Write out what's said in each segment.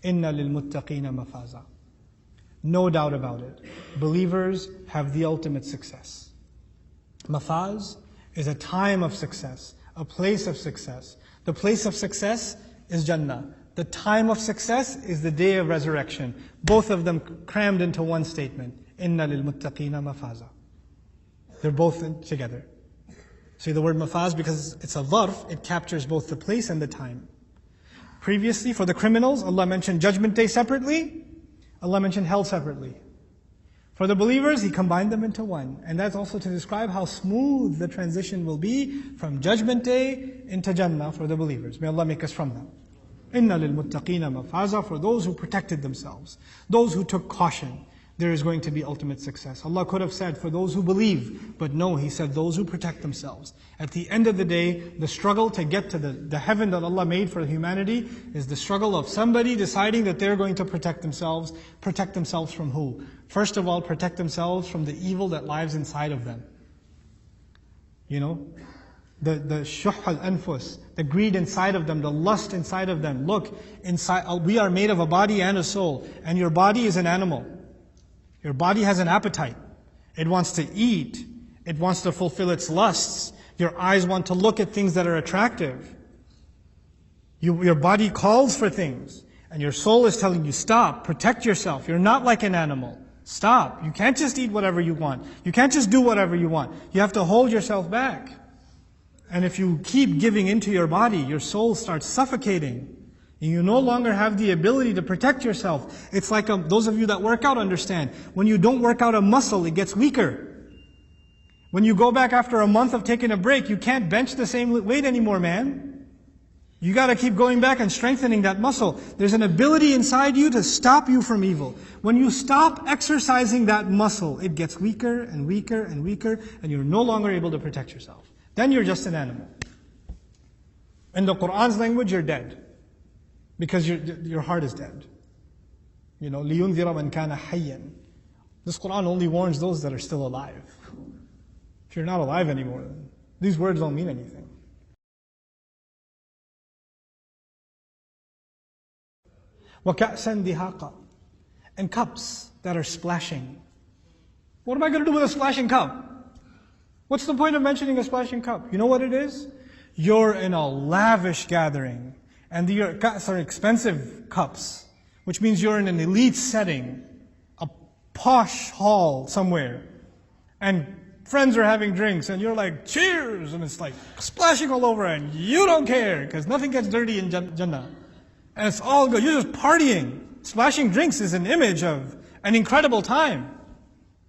Inna lilmuttaqina mafaza. No doubt about it. Believers have the ultimate success. Mafaz is a time of success, a place of success. The place of success is Jannah. The time of success is the day of resurrection. Both of them crammed into one statement. Inna lilmuttaqina mafaza. They're both together. See the word mafaz, because it's a dharf, it captures both the place and the time. Previously, for the criminals, Allah mentioned judgment day separately. Allah mentioned hell separately. For the believers, He combined them into one. And that's also to describe how smooth the transition will be from judgment day into Jannah for the believers. May Allah make us from them. Inna lilmuttaqina mafaza, for those who protected themselves, those who took caution, there is going to be ultimate success. Allah could have said for those who believe, but no, He said those who protect themselves. At the end of the day, the struggle to get to the heaven that Allah made for humanity is the struggle of somebody deciding that they're going to protect themselves. Protect themselves from who? First of all, protect themselves from the evil that lies inside of them. You know, the shuh al-anfus, the greed inside of them, the lust inside of them. Look, inside, we are made of a body and a soul, and your body is an animal. Your body has an appetite. It wants to eat. It wants to fulfill its lusts. Your eyes want to look at things that are attractive. Your body calls for things. And your soul is telling you, stop, protect yourself. You're not like an animal. Stop. You can't just eat whatever you want. You can't just do whatever you want. You have to hold yourself back. And if you keep giving into your body, your soul starts suffocating. And you no longer have the ability to protect yourself. It's like those of you that work out understand. When you don't work out a muscle, it gets weaker. When you go back after a month of taking a break, you can't bench the same weight anymore, man. You got to keep going back and strengthening that muscle. There's an ability inside you to stop you from evil. When you stop exercising that muscle, it gets weaker and weaker and weaker, and you're no longer able to protect yourself. Then you're just an animal. In the Qur'an's language, you're dead. Because your heart is dead. You know, لِيُنذِرَ مَنْ كَانَ حَيًّا. This Qur'an only warns those that are still alive. If you're not alive anymore, then these words don't mean anything. وَكَأْسًا دِهَاقًا. And cups that are splashing. What am I going to do with a splashing cup? What's the point of mentioning a splashing cup? You know what it is? You're in a lavish gathering. And your cups are expensive cups, which means you're in an elite setting, a posh hall somewhere, and friends are having drinks, and you're like, cheers, and it's like splashing all over, and you don't care, because nothing gets dirty in Jannah. And it's all good, you're just partying. Splashing drinks is an image of an incredible time,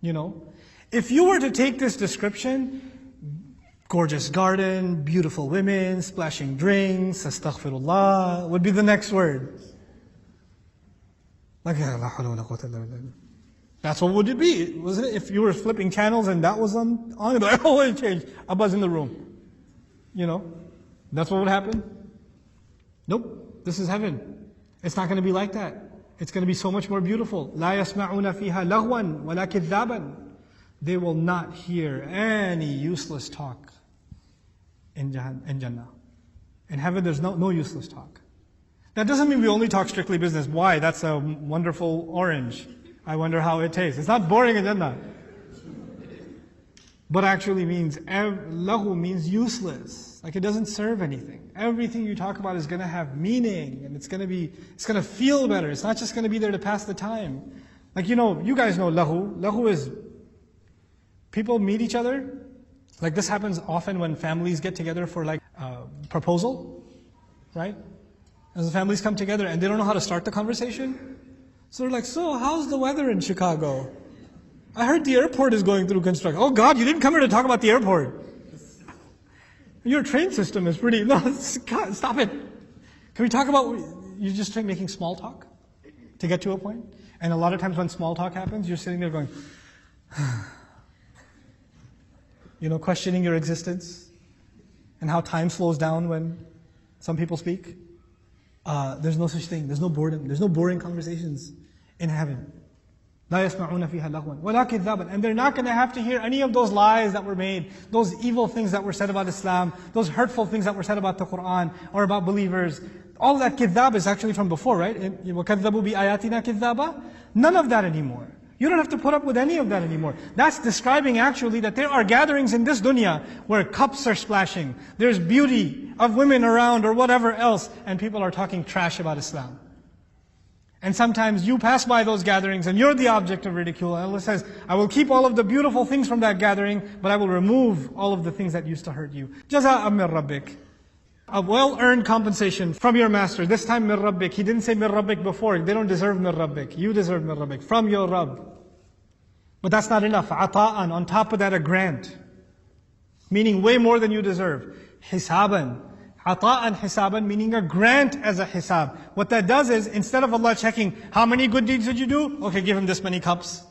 you know. If you were to take this description, gorgeous garden, beautiful women, splashing drinks, astaghfirullah, would be the next word. Like, that's what would it be, wasn't it? If you were flipping channels and that was on it'd be like, oh, it changed. Abba's in the room. You know, that's what would happen. Nope, this is heaven. It's not going to be like that. It's going to be so much more beautiful. لا يسمعون فيها لغوا ولا كذابا. They will not hear any useless talk in Jannah. In heaven, there's no useless talk. That doesn't mean we only talk strictly business. Why? That's a wonderful orange. I wonder how it tastes. It's not boring in Jannah. But actually means, lahu means useless. Like it doesn't serve anything. Everything you talk about is going to have meaning, and it's going to feel better. It's not just going to be there to pass the time. Like, you know, you guys know lahu. Lahu is people meet each other. Like this happens often when families get together for like proposal, right? As the families come together and they don't know how to start the conversation. So they're like, so how's the weather in Chicago? I heard the airport is going through construction. Oh God, you didn't come here to talk about the airport. Your train system is pretty, no, stop it. Can we talk about, you're just making small talk to get to a point? And a lot of times when small talk happens, you're sitting there going, you know, questioning your existence and how time slows down when some people speak. There's no such thing. There's no boredom. There's no boring conversations in heaven. لا يسمعون فيها لغوا ولا كذابا. And they're not going to have to hear any of those lies that were made, those evil things that were said about Islam, those hurtful things that were said about the Qur'an or about believers. All that kidhab is actually from before, right? وَكَذَّبُوا بِآيَاتِنَا كِذَّابًا. None of that anymore. You don't have to put up with any of that anymore. That's describing actually that there are gatherings in this dunya where cups are splashing. There's beauty of women around or whatever else, and people are talking trash about Islam. And sometimes you pass by those gatherings and you're the object of ridicule. And Allah says, I will keep all of the beautiful things from that gathering, but I will remove all of the things that used to hurt you. جَزَاءً مِّن رَبِّكَ. A well-earned compensation from your master. This time min rabbik. He didn't say min rabbik before. They don't deserve min rabbik. You deserve min rabbik. From your Rabb. But that's not enough. Ata'an. On top of that, a grant. Meaning way more than you deserve. Hisaban. Ata'an hisaban, meaning a grant as a hisab. What that does is, instead of Allah checking, how many good deeds did you do? Okay, give him this many cups.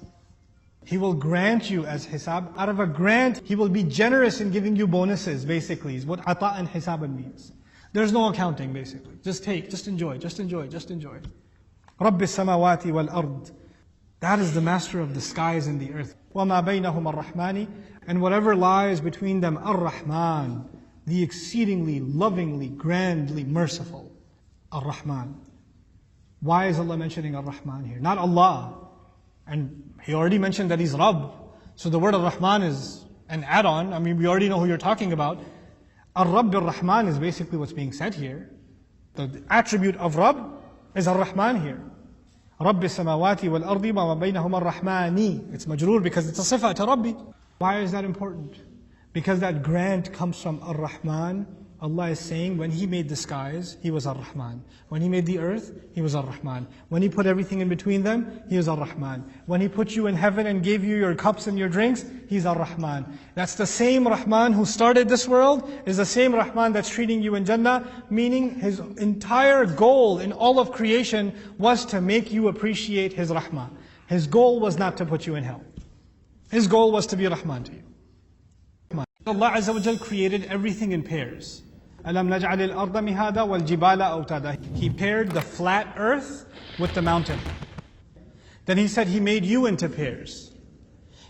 He will grant you as hisab. Out of a grant, He will be generous in giving you bonuses, basically, is what ata and hisaban means. There's no accounting, basically. Just take, just enjoy, just enjoy, just enjoy. رَبِّ السَّمَاوَاتِ وَالْأَرْضِ. That is the master of the skies and the earth. وَمَا بَيْنَهُمَ الرَّحْمَانِ. And whatever lies between them, Ar-Rahman, the exceedingly, lovingly, grandly merciful. Ar-Rahman. Why is Allah mentioning Ar-Rahman here? Not Allah. And He already mentioned that He's Rabb. So the word Ar-Rahman is an add-on. I mean, we already know who you're talking about. Ar-Rabb Ar-Rahman is basically what's being said here. The attribute of Rabb is Ar-Rahman here. رَبِّ السَّمَاوَاتِ وَالْأَرْضِ وَمَا بَيْنَهُمَا الرَّحْمَانِ. It's majroor because it's a sifa to Rabbi. Why is that important? Because that grant comes from Ar-Rahman. Allah is saying when He made the skies, He was Ar-Rahman. When He made the earth, He was Ar-Rahman. When He put everything in between them, He was Ar-Rahman. When He put you in heaven and gave you your cups and your drinks, He's Ar-Rahman. That's the same Rahman who started this world, is the same Rahman that's treating you in Jannah, meaning His entire goal in all of creation was to make you appreciate His Rahman. His goal was not to put you in hell. His goal was to be Rahman to you. Allah Azza wa Jal created everything in pairs. أَلَمْ نَجْعَلِ الْأَرْضَ مِهَادًا وَالْجِبَالَ أَوْتَادًا. He paired the flat earth with the mountain. Then He said He made you into pairs.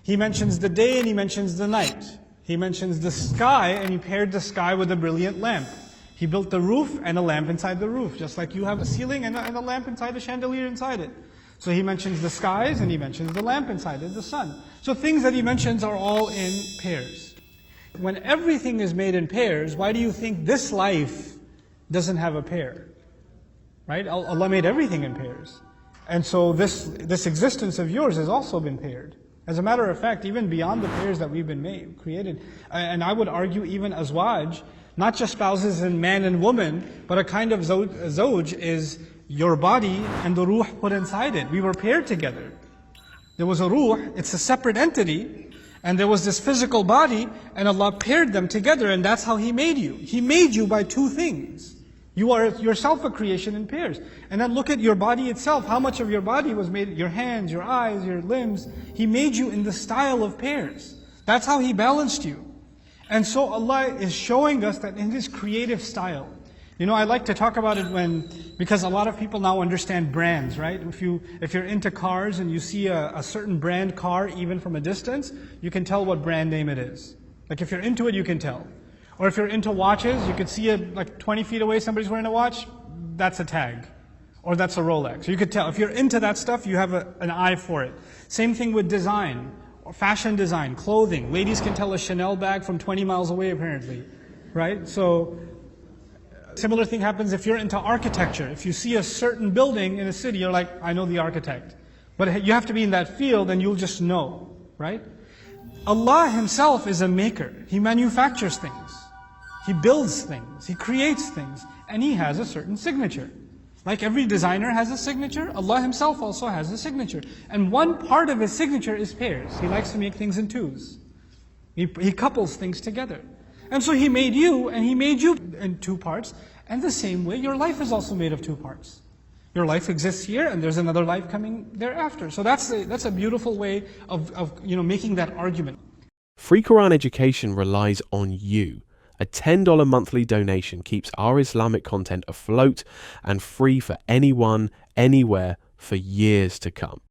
He mentions the day and He mentions the night. He mentions the sky and He paired the sky with a brilliant lamp. He built the roof and a lamp inside the roof, just like you have a ceiling and a lamp inside, a chandelier inside it. So He mentions the skies and He mentions the lamp inside it, the sun. So things that He mentions are all in pairs. When everything is made in pairs, why do you think this life doesn't have a pair? Right? Allah made everything in pairs. And so this existence of yours has also been paired. As a matter of fact, even beyond the pairs that we've been created, and I would argue even azwaj, not just spouses and man and woman, but a kind of zawj is your body and the ruh put inside it. We were paired together. There was a ruh, it's a separate entity, and there was this physical body, and Allah paired them together, and that's how He made you. He made you by two things. You are yourself a creation in pairs. And then look at your body itself. How much of your body was made, your hands, your eyes, your limbs. He made you in the style of pairs. That's how He balanced you. And so Allah is showing us that in His creative style. You know, I like to talk about it because a lot of people now understand brands, right? If you're into cars and you see a certain brand car even from a distance, you can tell what brand name it is. Like if you're into it, you can tell. Or if you're into watches, you could see it like 20 feet away, somebody's wearing a watch, that's a tag. Or that's a Rolex. You could tell. If you're into that stuff, you have an eye for it. Same thing with design, or fashion design, clothing. Ladies can tell a Chanel bag from 20 miles away apparently, right? So, similar thing happens if you're into architecture. If you see a certain building in a city, you're like, I know the architect. But you have to be in that field and you'll just know, right? Allah Himself is a maker. He manufactures things. He builds things. He creates things. And He has a certain signature. Like every designer has a signature, Allah Himself also has a signature. And one part of His signature is pairs. He likes to make things in twos. He couples things together. And so He made you, and He made you in two parts. And the same way, your life is also made of two parts. Your life exists here, and there's another life coming thereafter. So that's a beautiful way of making that argument. Free Quran Education relies on you. A $10 monthly donation keeps our Islamic content afloat and free for anyone, anywhere, for years to come.